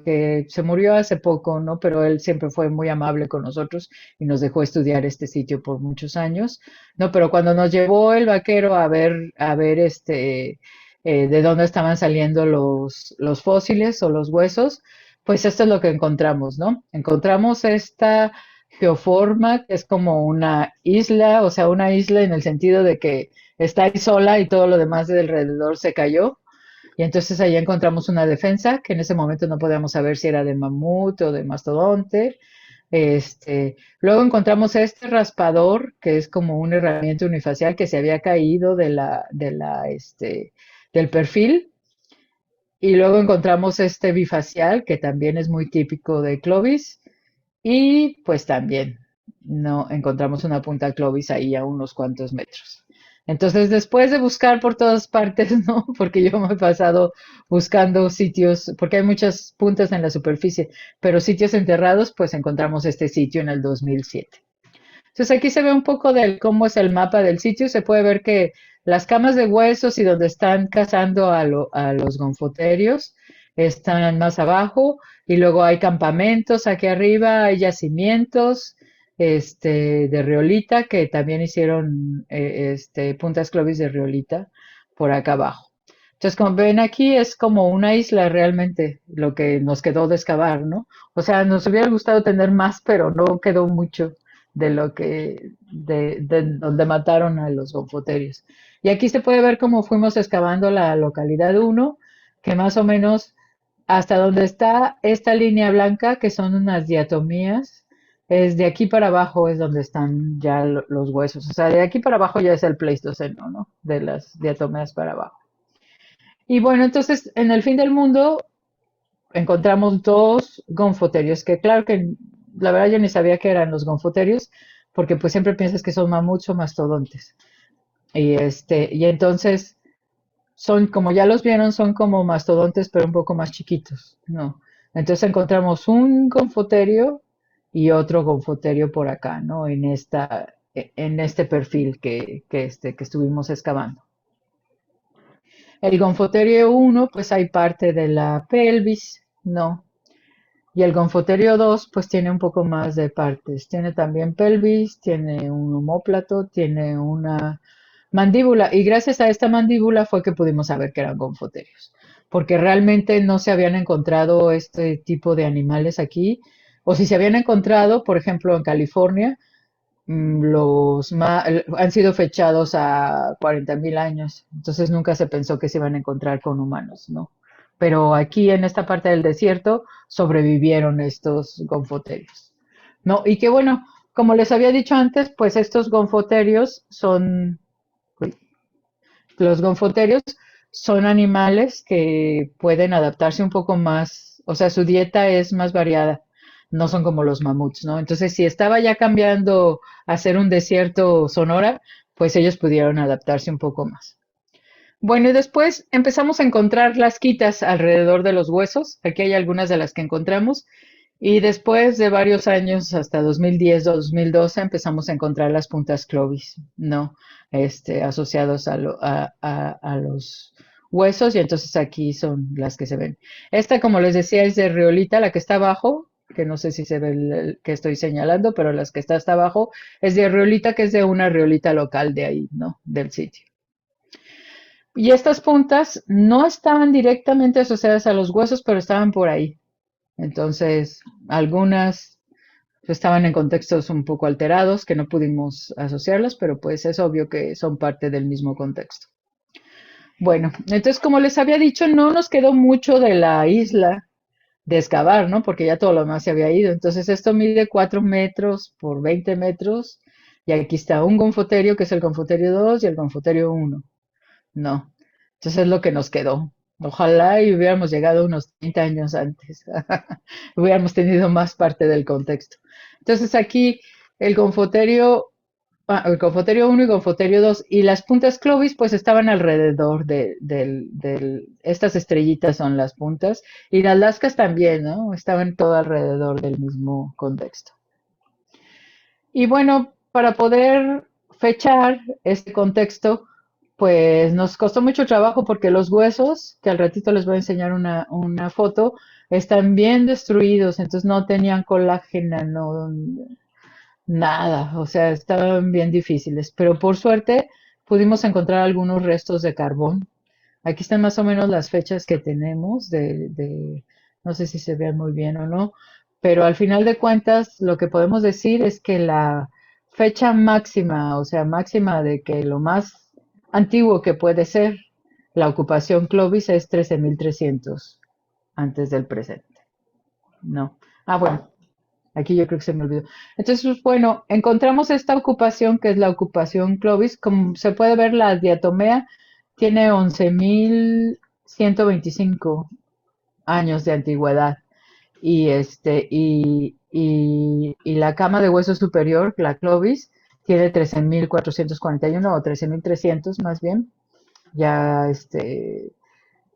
Speaker 2: que se murió hace poco, ¿no? Pero él siempre fue muy amable con nosotros y nos dejó estudiar este sitio por muchos años, ¿no? Pero cuando nos llevó el vaquero a ver de dónde estaban saliendo los fósiles o los huesos, pues esto es lo que encontramos, ¿no? Encontramos esta geoforma que es como una isla, o sea, una isla en el sentido de que está ahí sola y todo lo demás de alrededor se cayó. Y entonces ahí encontramos una defensa que en ese momento no podíamos saber si era de mamut o de mastodonte. Luego encontramos este raspador que es como una herramienta unifacial que se había caído del perfil. Y luego encontramos este bifacial, que también es muy típico de Clovis. Y pues también no encontramos una punta Clovis ahí a unos cuantos metros. Entonces, después de buscar por todas partes, ¿no? Porque yo me he pasado buscando sitios, porque hay muchas puntas en la superficie, pero sitios enterrados, pues encontramos este sitio en el 2007. Entonces aquí se ve un poco de cómo es el mapa del sitio. Se puede ver que las camas de huesos y donde están cazando a los gonfoterios están más abajo y luego hay campamentos aquí arriba, hay yacimientos de riolita que también hicieron puntas clovis de riolita por acá abajo. Entonces, como ven aquí, es como una isla realmente lo que nos quedó de excavar, ¿no? O sea, nos hubiera gustado tener más, pero no quedó mucho de donde mataron a los gonfoterios. Y aquí se puede ver cómo fuimos excavando la localidad uno, que más o menos hasta donde está esta línea blanca, que son unas diatomías, es de aquí para abajo es donde están ya los huesos. O sea, de aquí para abajo ya es el Pleistoceno, ¿no? De las diatomías para abajo. Y bueno, entonces en el fin del mundo encontramos dos gonfoterios, que claro que la verdad yo ni sabía que eran los gonfoterios, porque pues siempre piensas que son mamuts o mastodontes. Y entonces son, como ya los vieron, son como mastodontes, pero un poco más chiquitos, ¿no? Entonces encontramos un gonfoterio y otro gonfoterio por acá, ¿no? En este perfil que estuvimos excavando. El gonfoterio uno pues hay parte de la pelvis, ¿no? Y el gonfoterio 2 pues tiene un poco más de partes. Tiene también pelvis, tiene un omóplato, tiene una mandíbula. Y gracias a esta mandíbula fue que pudimos saber que eran gonfoterios. Porque realmente no se habían encontrado este tipo de animales aquí. O si se habían encontrado, por ejemplo, en California, han sido fechados a 40.000 años. Entonces nunca se pensó que se iban a encontrar con humanos, ¿no? Pero aquí en esta parte del desierto sobrevivieron estos gonfoterios, ¿no? Y que bueno, como les había dicho antes, pues estos gonfoterios los gonfoterios son animales que pueden adaptarse un poco más, o sea, su dieta es más variada, no son como los mamuts, ¿no? Entonces, si estaba ya cambiando a ser un desierto Sonora, pues ellos pudieron adaptarse un poco más. Bueno, y después empezamos a encontrar las quitas alrededor de los huesos. Aquí hay algunas de las que encontramos. Y después de varios años, hasta 2010, 2012, empezamos a encontrar las puntas Clovis, ¿no? Asociados a los huesos, y entonces aquí son las que se ven. Esta, como les decía, es de riolita, la que está abajo, que no sé si se ve el que estoy señalando, pero las que está hasta abajo es de riolita, que es de una riolita local de ahí, ¿no? Del sitio. Y estas puntas no estaban directamente asociadas a los huesos, pero estaban por ahí. Entonces, algunas estaban en contextos un poco alterados que no pudimos asociarlas, pero pues es obvio que son parte del mismo contexto. Bueno, entonces como les había dicho, no nos quedó mucho de la isla de excavar, ¿no? Porque ya todo lo demás se había ido. Entonces esto mide 4 metros por 20 metros y aquí está un gonfoterio que es el gonfoterio 2 y el gonfoterio 1. No, entonces es lo que nos quedó. Ojalá y hubiéramos llegado unos 30 años antes. Hubiéramos tenido más parte del contexto. Entonces aquí el gonfoterio el Gonfoterio 1 y Gonfoterio 2, y las puntas Clovis pues estaban alrededor estas estrellitas son las puntas, y las lascas también, ¿no? Estaban todo alrededor del mismo contexto. Y bueno, para poder fechar este contexto, pues nos costó mucho trabajo porque los huesos, que al ratito les voy a enseñar una foto, están bien destruidos, entonces no tenían colágeno, no, nada, o sea, estaban bien difíciles, pero por suerte pudimos encontrar algunos restos de carbón. Aquí están más o menos las fechas que tenemos no sé si se vean muy bien o no, pero al final de cuentas lo que podemos decir es que la fecha máxima, o sea, máxima de que lo más antiguo que puede ser la ocupación Clovis es 13.300 antes del presente. No. Ah, bueno, aquí yo creo que se me olvidó. Entonces, pues, bueno, encontramos esta ocupación que es la ocupación Clovis. Como se puede ver, la diatomea tiene 11.125 años de antigüedad. Y la cama de hueso superior, la Clovis, tiene 13.441 o 13.300 más bien, ya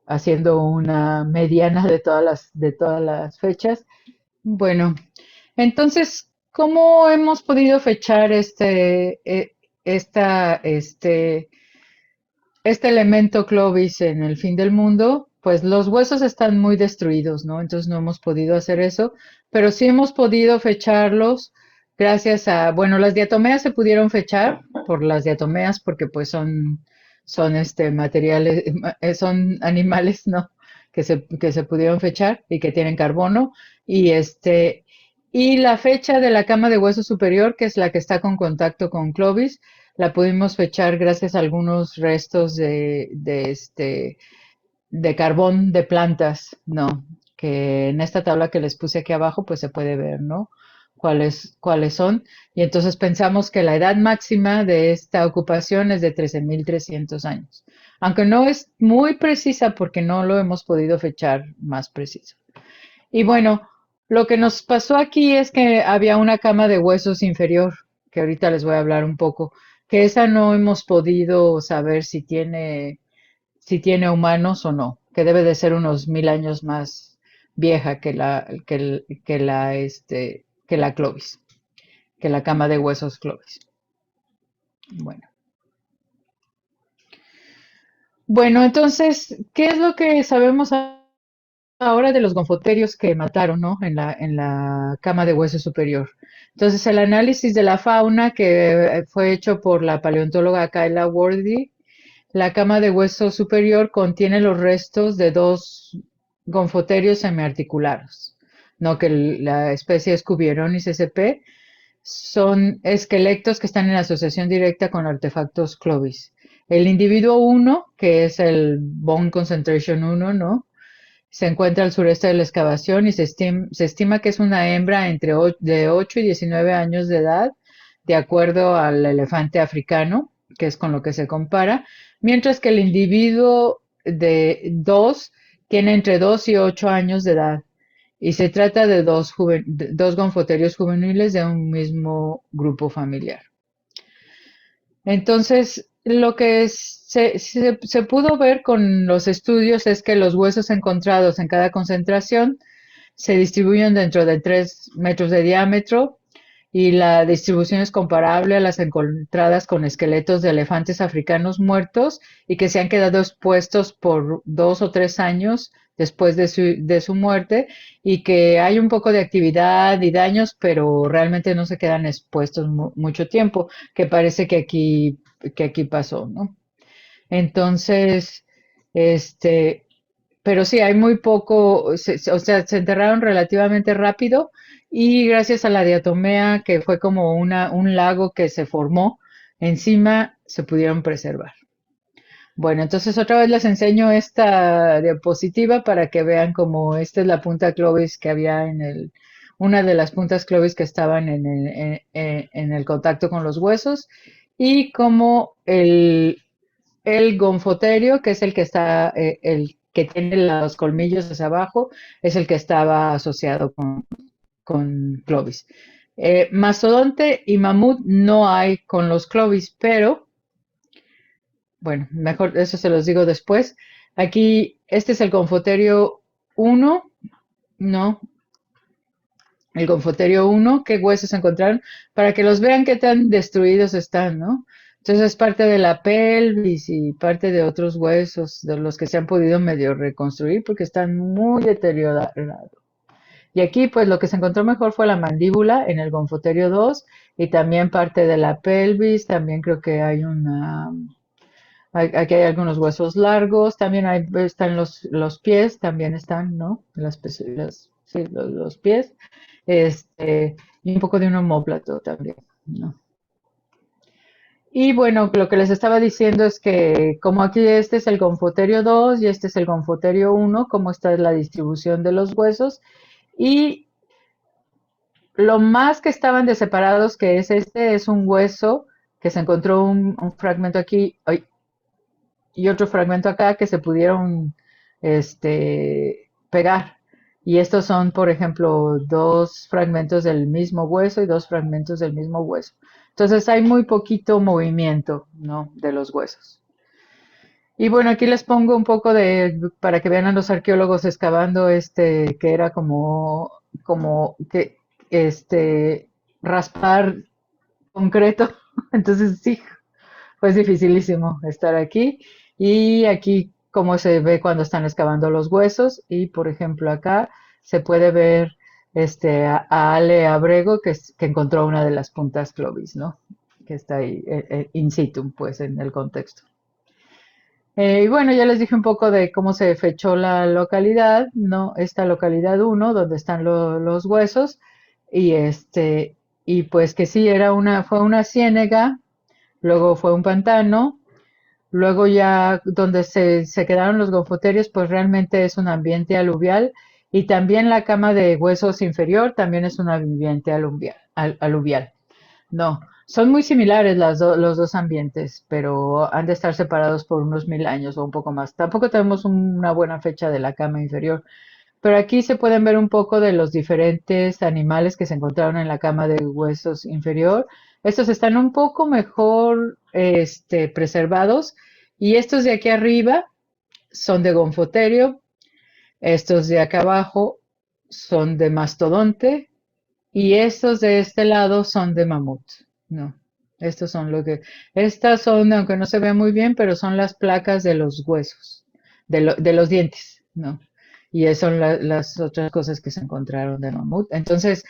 Speaker 2: haciendo una mediana de todas las fechas. Bueno, entonces, ¿cómo hemos podido fechar este elemento Clovis en el fin del mundo? Pues los huesos están muy destruidos, ¿no? Entonces no hemos podido hacer eso, pero sí hemos podido fecharlos gracias bueno, las diatomeas se pudieron fechar por las diatomeas porque pues son materiales, son animales, ¿no? Que se pudieron fechar y que tienen carbono y y la fecha de la cama de hueso superior, que es la que está con contacto con Clovis, la pudimos fechar gracias a algunos restos de carbón de plantas, ¿no? Que en esta tabla que les puse aquí abajo, pues se puede ver, ¿no? Cuáles son. Y entonces pensamos que la edad máxima de esta ocupación es de 13.300 años. Aunque no es muy precisa porque no lo hemos podido fechar más preciso. Y bueno, lo que nos pasó aquí es que había una cama de huesos inferior, que ahorita les voy a hablar un poco, que esa no hemos podido saber si tiene humanos o no, que debe de ser unos 1.000 años más vieja que la Clovis, que la cama de huesos Clovis. Bueno. Bueno, entonces, ¿qué es lo que sabemos ahora de los gonfoterios que mataron, ¿no? En la cama de hueso superior? Entonces, el análisis de la fauna que fue hecho por la paleontóloga Kayla Worthy, la cama de hueso superior contiene los restos de dos gonfoterios semiarticulados, ¿no? Que la especie es Cubieroniis sp. Son esqueletos que están en asociación directa con artefactos Clovis. El individuo 1, que es el Bone Concentration 1, ¿no? Se encuentra al sureste de la excavación y se estima que es una hembra de 8 y 19 años de edad, de acuerdo al elefante africano, que es con lo que se compara, mientras que el individuo de 2 tiene entre 2 y 8 años de edad. Y se trata de dos gonfoterios juveniles de un mismo grupo familiar. Entonces, lo que se pudo ver con los estudios es que los huesos encontrados en cada concentración se distribuyen dentro de 3 metros de diámetro y la distribución es comparable a las encontradas con esqueletos de elefantes africanos muertos y que se han quedado expuestos por 2 o 3 años después de su muerte y que hay un poco de actividad y daños, pero realmente no se quedan expuestos mucho tiempo, que parece que aquí pasó, ¿no? Entonces, este, pero sí, hay muy poco, o sea, se enterraron relativamente rápido y gracias a la diatomea, que fue como un lago que se formó encima, se pudieron preservar. Bueno, entonces otra vez les enseño esta diapositiva para que vean cómo esta es la punta Clovis que había una de las puntas Clovis que estaban en el contacto con los huesos y como el gonfoterio, que es el que tiene los colmillos hacia abajo, es el que estaba asociado con Clovis. Mastodonte y mamut no hay con los Clovis, pero bueno, mejor eso se los digo después. Aquí, este es el Confoterio uno, no, el Confoterio uno, qué huesos encontraron, para que los vean qué tan destruidos están, ¿no? Entonces es parte de la pelvis y parte de otros huesos de los que se han podido medio reconstruir porque están muy deteriorados. Y aquí, pues lo que se encontró mejor fue la mandíbula en el Gonfoterio 2 y también parte de la pelvis. También creo que hay aquí hay algunos huesos largos. También están los pies, también están, ¿no? Sí, los pies. Y un poco de un omóplato también, ¿no? Y bueno, lo que les estaba diciendo es que como aquí este es el Gonfoterio 2 y este es el Gonfoterio 1, como esta es la distribución de los huesos. Y lo más que estaban de separados, que es este, es un hueso que se encontró un fragmento aquí y otro fragmento acá que se pudieron pegar. Y estos son, por ejemplo, dos fragmentos del mismo hueso y dos fragmentos del mismo hueso. Entonces hay muy poquito movimiento, ¿no? De los huesos. Y bueno, aquí les pongo un poco para que vean a los arqueólogos excavando que era como que, raspar concreto. Entonces sí, pues dificilísimo estar aquí. Y aquí cómo se ve cuando están excavando los huesos. Y por ejemplo acá se puede ver a Ale Abrego que encontró una de las puntas Clovis, ¿no? Que está ahí in situ, pues en el contexto. Y bueno, ya les dije un poco de cómo se fechó la localidad, ¿no? Esta localidad uno donde están los huesos, y y pues que sí, fue una ciénega, luego fue un pantano, luego ya donde se quedaron los gonfoterios, pues realmente es un ambiente aluvial, y también la cama de huesos inferior también es un ambiente aluvial. No, son muy similares los dos ambientes, pero han de estar separados por unos 1000 años o un poco más. Tampoco tenemos una buena fecha de la cama inferior, pero aquí se pueden ver un poco de los diferentes animales que se encontraron en la cama de huesos inferior. Estos están un poco mejor, preservados, y estos de aquí arriba son de gonfoterio, estos de acá abajo son de mastodonte, y estos de este lado son de mamut. No, estos son estas son, aunque no se ve muy bien, pero son las placas de los huesos, de los dientes, ¿no? Y son las otras cosas que se encontraron de mamut. Entonces,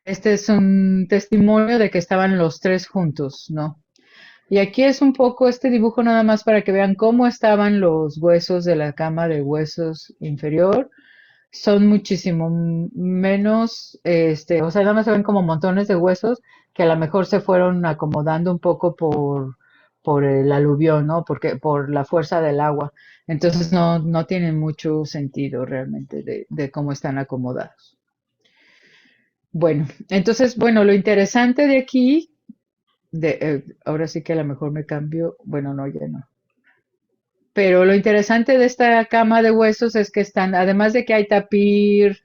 Speaker 2: este es un testimonio de que estaban los tres juntos, ¿no? Y aquí es un poco este dibujo nada más para que vean cómo estaban los huesos de la cama de huesos inferior. Son muchísimo menos, o sea, nada más se ven como montones de huesos que a lo mejor se fueron acomodando un poco por el aluvión, ¿no? Porque por la fuerza del agua. Entonces no tienen mucho sentido realmente de cómo están acomodados. Bueno, entonces, bueno, lo interesante de aquí, ahora sí que a lo mejor me cambio, bueno, no, ya no. Pero lo interesante de esta cama de huesos es que están, además de que hay tapir,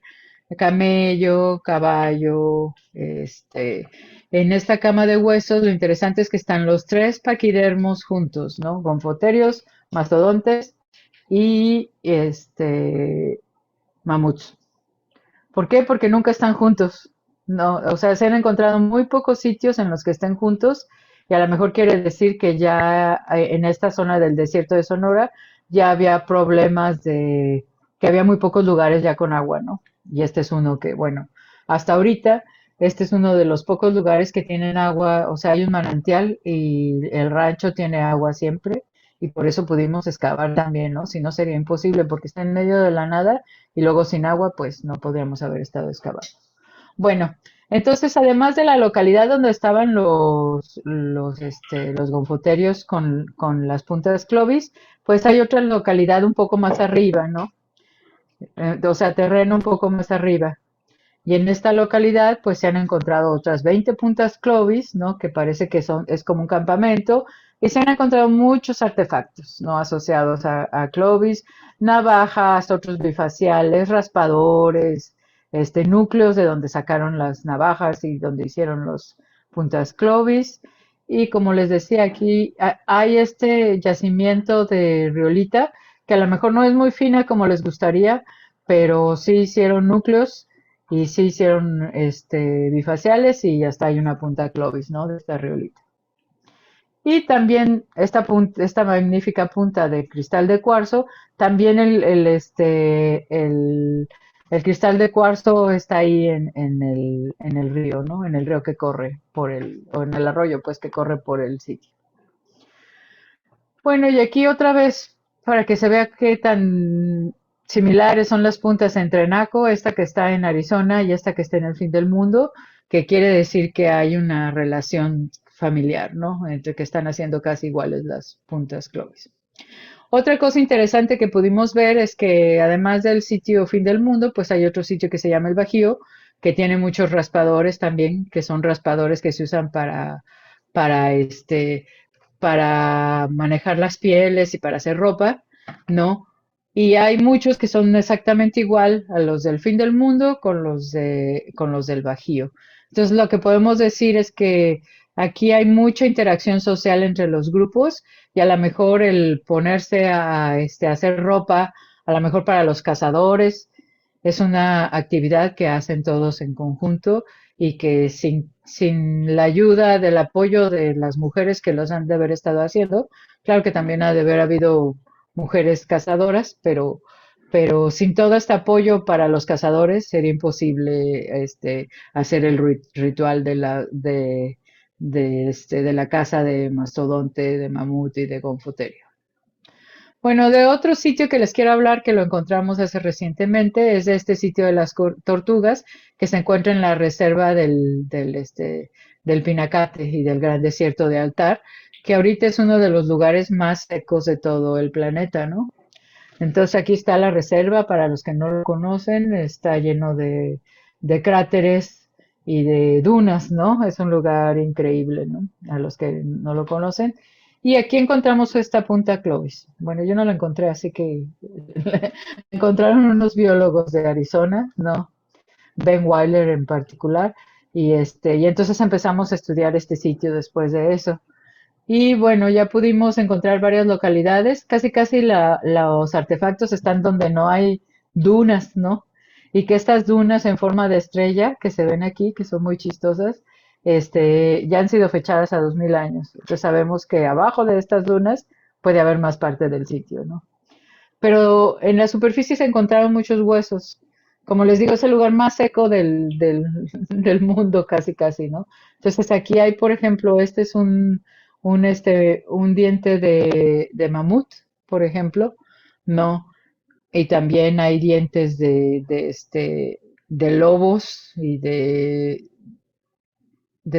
Speaker 2: camello, caballo, en esta cama de huesos lo interesante es que están los tres paquidermos juntos, ¿no? Gonfoterios, mastodontes y mamuts. ¿Por qué? Porque nunca están juntos. No, o sea, se han encontrado muy pocos sitios en los que estén juntos, y a lo mejor quiere decir que ya en esta zona del desierto de Sonora ya había problemas que había muy pocos lugares ya con agua, ¿no? Y este es uno que, bueno, hasta ahorita este es uno de los pocos lugares que tienen agua, o sea, hay un manantial y el rancho tiene agua siempre, y por eso pudimos excavar también, ¿no? Si no sería imposible porque está en medio de la nada y luego sin agua, pues no podríamos haber estado excavando. Bueno, entonces además de la localidad donde estaban los gonfoterios con las puntas Clovis, pues hay otra localidad un poco más arriba, ¿no? O sea, terreno un poco más arriba. Y en esta localidad, pues se han encontrado otras 20 puntas Clovis, ¿no? Que parece que es como un campamento. Y se han encontrado muchos artefactos, ¿no? Asociados a Clovis, navajas, otros bifaciales, raspadores, núcleos de donde sacaron las navajas y donde hicieron los puntas Clovis. Y como les decía, aquí hay este yacimiento de riolita que a lo mejor no es muy fina como les gustaría, pero sí hicieron núcleos y sí hicieron bifaciales y hasta hay una punta Clovis, ¿no? De esta riolita. Y también esta magnífica punta de cristal de cuarzo, también el cristal de cuarzo está ahí en el río, ¿no? En el río que corre o en el arroyo, pues, que corre por el sitio. Bueno, y aquí otra vez, para que se vea qué tan similares son las puntas entre Naco, esta que está en Arizona y esta que está en el fin del mundo, que quiere decir que hay una relación familiar, ¿no? Entre que están haciendo casi iguales las puntas Clovis. Otra cosa interesante que pudimos ver es que además del sitio fin del mundo, pues hay otro sitio que se llama el Bajío, que tiene muchos raspadores también, que son raspadores que se usan para para manejar las pieles y para hacer ropa, ¿no? Y hay muchos que son exactamente igual a los del fin del mundo con los del Bajío. Entonces, lo que podemos decir es que aquí hay mucha interacción social entre los grupos y a lo mejor el ponerse a hacer ropa, a lo mejor para los cazadores, es una actividad que hacen todos en conjunto y que sin la ayuda del apoyo de las mujeres que los han de haber estado haciendo, claro que también ha de haber habido mujeres cazadoras, pero sin todo este apoyo para los cazadores sería imposible hacer el ritual de la caza de mastodonte, de mamut y de gonfoterio. Bueno, de otro sitio que les quiero hablar, que lo encontramos hace recientemente, es de este sitio de las tortugas, que se encuentra en la reserva del Pinacate y del Gran Desierto de Altar, que ahorita es uno de los lugares más secos de todo el planeta, ¿no? Entonces aquí está la reserva, para los que no lo conocen, está lleno de cráteres y de dunas, ¿no? Es un lugar increíble, ¿no? A los que no lo conocen. Y aquí encontramos esta punta Clovis. Bueno, yo no la encontré, así que encontraron unos biólogos de Arizona, ¿no? Ben Weiler en particular. Y entonces empezamos a estudiar este sitio después de eso. Y bueno, ya pudimos encontrar varias localidades. Casi, casi los artefactos están donde no hay dunas, ¿no? Y que estas dunas en forma de estrella que se ven aquí, que son muy chistosas, ya han sido fechadas a 2000 años. Entonces sabemos que abajo de estas dunas puede haber más parte del sitio, ¿no? Pero en la superficie se encontraron muchos huesos. Como les digo, es el lugar más seco del mundo, casi, casi, ¿no? Entonces aquí hay, por ejemplo, este es un diente de mamut, por ejemplo, ¿no? Y también hay dientes de lobos y de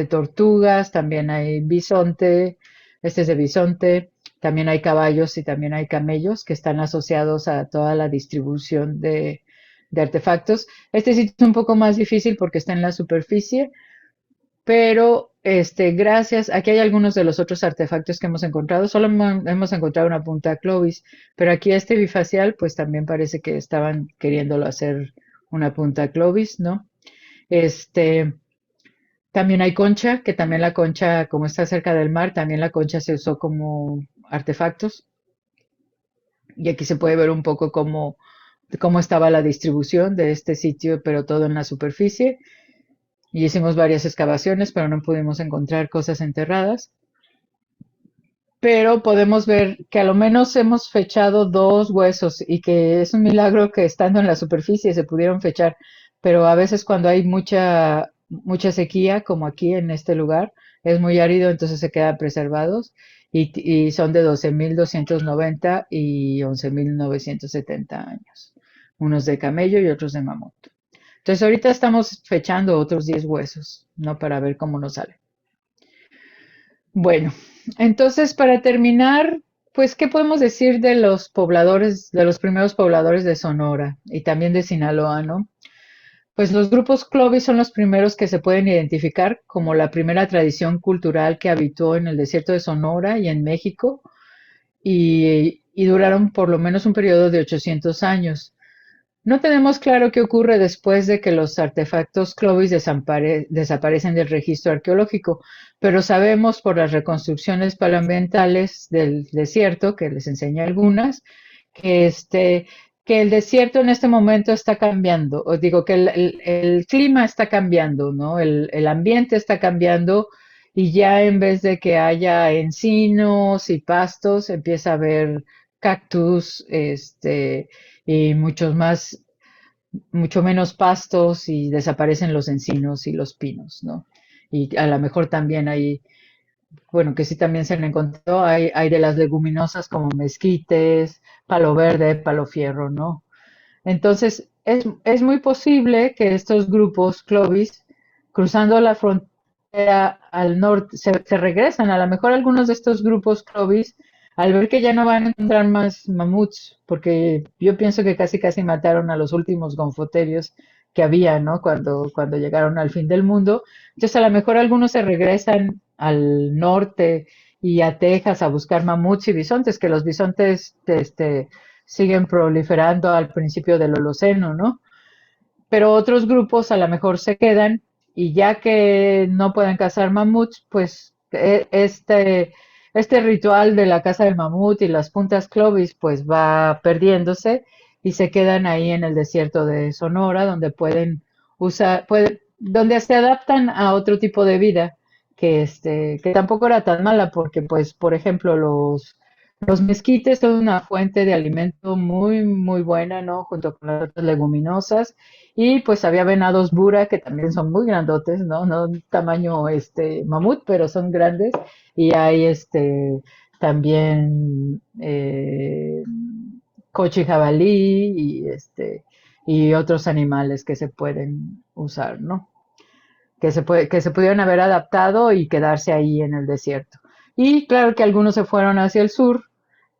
Speaker 2: tortugas, también hay bisonte, este es de bisonte, también hay caballos y también hay camellos que están asociados a toda la distribución de artefactos. Este sí es un poco más difícil porque está en la superficie, pero gracias, aquí hay algunos de los otros artefactos que hemos encontrado, solo hemos encontrado una punta Clovis, pero aquí este bifacial pues también parece que estaban queriéndolo hacer una punta Clovis, ¿no? Este, también hay concha, que también la concha, como está cerca del mar, también la concha se usó como artefactos. Y aquí se puede ver un poco cómo estaba la distribución de este sitio, pero todo en la superficie. Y hicimos varias excavaciones, pero no pudimos encontrar cosas enterradas. Pero podemos ver que a lo menos hemos fechado dos huesos y que es un milagro que estando en la superficie se pudieron fechar. Pero a veces cuando hay mucha sequía, como aquí en este lugar, es muy árido, entonces se quedan preservados y son de 12.290 y 11.970 años. Unos de camello y otros de mamut. Entonces ahorita estamos fechando otros 10 huesos, ¿no? Para ver cómo nos sale. Bueno, entonces para terminar, pues, ¿qué podemos decir de los pobladores, de los primeros pobladores de Sonora y también de Sinaloa, ¿no? Pues los grupos Clovis son los primeros que se pueden identificar como la primera tradición cultural que habitó en el desierto de Sonora y en México y duraron por lo menos un periodo de 800 años. No tenemos claro qué ocurre después de que los artefactos Clovis desaparecen del registro arqueológico, pero sabemos por las reconstrucciones paleoambientales del desierto, que les enseñé algunas, que, que el desierto en este momento está cambiando, o digo que el clima está cambiando, ¿no? El ambiente está cambiando y ya en vez de que haya encinos y pastos, empieza a haber cactus, y mucho menos pastos y desaparecen los encinos y los pinos, ¿no? Y a lo mejor también hay, bueno, que sí también se han encontrado, hay de las leguminosas como mezquites, palo verde, palo fierro, ¿no? Entonces, es muy posible que estos grupos Clovis, cruzando la frontera al norte, se regresan. A lo mejor algunos de estos grupos Clovis, al ver que ya no van a encontrar más mamuts, porque yo pienso que casi casi mataron a los últimos gonfoterios que había, ¿no? Cuando llegaron al fin del mundo. Entonces, a lo mejor algunos se regresan al norte y a Texas a buscar mamuts y bisontes, que los bisontes, siguen proliferando al principio del Holoceno, ¿no? Pero otros grupos a lo mejor se quedan y ya que no pueden cazar mamuts, pues este ritual de la caza del mamut y las puntas Clovis pues va perdiéndose y se quedan ahí en el desierto de Sonora donde pueden donde se adaptan a otro tipo de vida que tampoco era tan mala porque pues por ejemplo los mezquites son una fuente de alimento muy, muy buena, ¿no? Junto con las otras leguminosas. Y pues había venados bura que también son muy grandotes, ¿no? No tamaño mamut, pero son grandes. Y hay también cochi jabalí y otros animales que se pueden usar, ¿no? Que se pudieron haber adaptado y quedarse ahí en el desierto. Y claro que algunos se fueron hacia el sur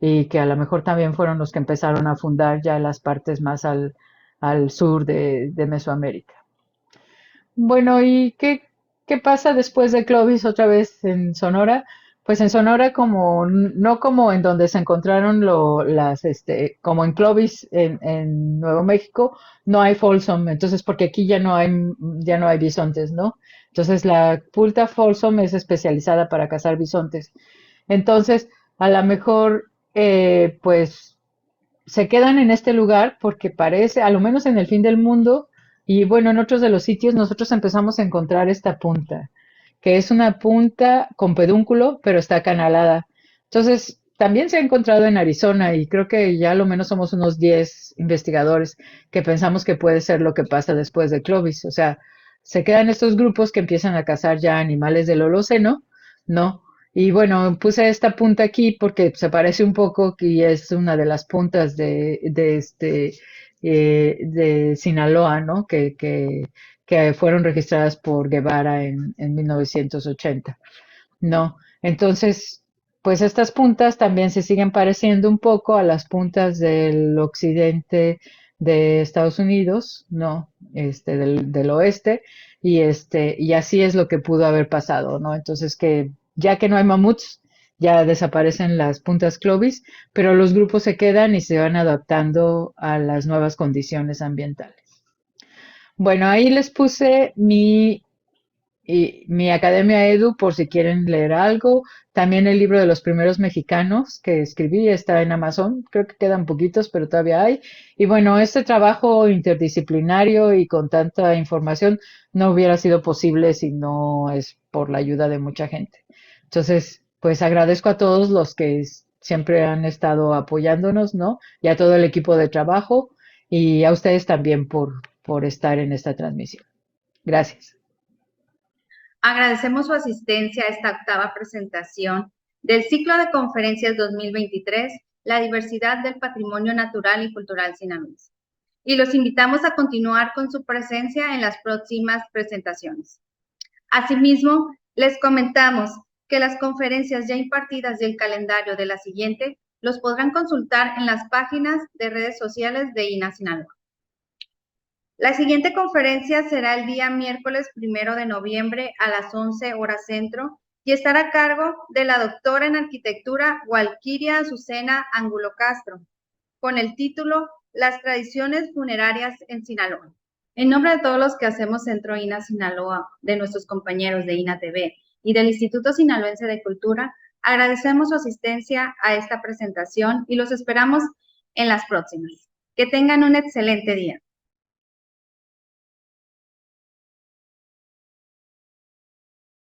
Speaker 2: y que a lo mejor también fueron los que empezaron a fundar ya las partes más al sur de Mesoamérica. Bueno, ¿y qué pasa después de Clovis otra vez en Sonora? Pues en Sonora como, no como en donde se encontraron como en Clovis en Nuevo México, no hay Folsom, entonces porque aquí ya no hay bisontes, ¿no? Entonces la Pulta Folsom es especializada para cazar bisontes. Entonces, a lo mejor, pues se quedan en este lugar porque parece, a lo menos en el fin del mundo, y bueno, en otros de los sitios nosotros empezamos a encontrar esta punta, que es una punta con pedúnculo, pero está acanalada. Entonces, también se ha encontrado en Arizona y creo que ya a lo menos somos unos 10 investigadores que pensamos que puede ser lo que pasa después de Clovis. O sea, se quedan estos grupos que empiezan a cazar ya animales del Holoceno, ¿no? Y bueno, puse esta punta aquí porque se parece un poco y es una de las puntas de Sinaloa, ¿no? Que fueron registradas por Guevara en 1980, ¿no? Entonces, pues estas puntas también se siguen pareciendo un poco a las puntas del occidente de Estados Unidos, ¿no? Del oeste, y así es lo que pudo haber pasado, ¿no? Entonces que ya que no hay mamuts, ya desaparecen las puntas Clovis, pero los grupos se quedan y se van adaptando a las nuevas condiciones ambientales. Bueno, ahí les puse mi Academia Edu por si quieren leer algo. También el libro de los primeros mexicanos que escribí está en Amazon. Creo que quedan poquitos, pero todavía hay. Y bueno, este trabajo interdisciplinario y con tanta información no hubiera sido posible si no es por la ayuda de mucha gente. Entonces, pues agradezco a todos los que siempre han estado apoyándonos, ¿no? Y a todo el equipo de trabajo y a ustedes también por estar en esta transmisión. Gracias.
Speaker 1: Agradecemos su asistencia a esta octava presentación del ciclo de conferencias 2023, La diversidad del patrimonio natural y cultural sinaloense. Y los invitamos a continuar con su presencia en las próximas presentaciones. Asimismo, les comentamos que las conferencias ya impartidas del calendario de la siguiente los podrán consultar en las páginas de redes sociales de INA Sinaloa. La siguiente conferencia será el día miércoles 1 de noviembre a las 11 horas centro y estará a cargo de la doctora en arquitectura Walquiria Azucena Angulo Castro, con el título las tradiciones funerarias en Sinaloa. En nombre de todos los que hacemos Centro INA Sinaloa, de nuestros compañeros de INA TV y del Instituto Sinaloense de Cultura, agradecemos su asistencia a esta presentación y los esperamos en las próximas. Que tengan un excelente día.